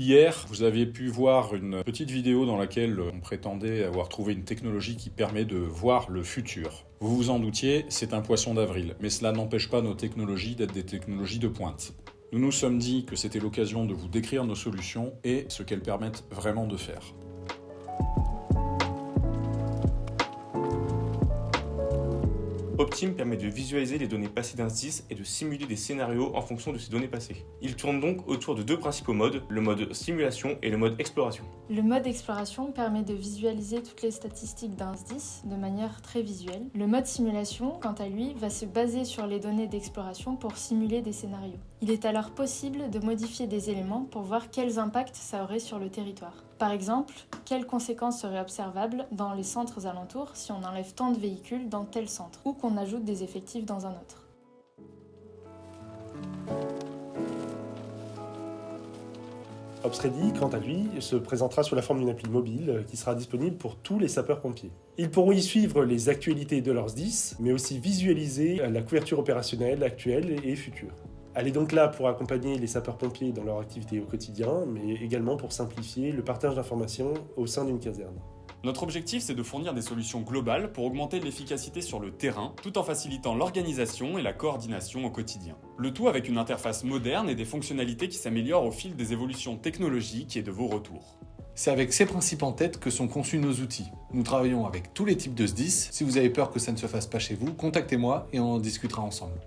Hier, vous avez pu voir une petite vidéo dans laquelle on prétendait avoir trouvé une technologie qui permet de voir le futur. Vous vous en doutiez, c'est un poisson d'avril, mais cela n'empêche pas nos technologies d'être des technologies de pointe. Nous nous sommes dit que c'était l'occasion de vous décrire nos solutions et ce qu'elles permettent vraiment de faire. Optime permet de visualiser les données passées d'un SDIS et de simuler des scénarios en fonction de ces données passées. Il tourne donc autour de deux principaux modes, le mode simulation et le mode exploration. Le mode exploration permet de visualiser toutes les statistiques d'un SDIS de manière très visuelle. Le mode simulation, quant à lui, va se baser sur les données d'exploration pour simuler des scénarios. Il est alors possible de modifier des éléments pour voir quels impacts ça aurait sur le territoire. Par exemple, quelles conséquences seraient observables dans les centres alentours si on enlève tant de véhicules dans tel centre, ou qu'on ajoute des effectifs dans un autre. OpsReady, quant à lui, se présentera sous la forme d'une appli mobile qui sera disponible pour tous les sapeurs-pompiers. Ils pourront y suivre les actualités de leurs SDIS, mais aussi visualiser la couverture opérationnelle actuelle et future. Elle est donc là pour accompagner les sapeurs-pompiers dans leur activité au quotidien, mais également pour simplifier le partage d'informations au sein d'une caserne. Notre objectif, c'est de fournir des solutions globales pour augmenter l'efficacité sur le terrain, tout en facilitant l'organisation et la coordination au quotidien. Le tout avec une interface moderne et des fonctionnalités qui s'améliorent au fil des évolutions technologiques et de vos retours. C'est avec ces principes en tête que sont conçus nos outils. Nous travaillons avec tous les types de SDIS. Si vous avez peur que ça ne se fasse pas chez vous, contactez-moi et on en discutera ensemble.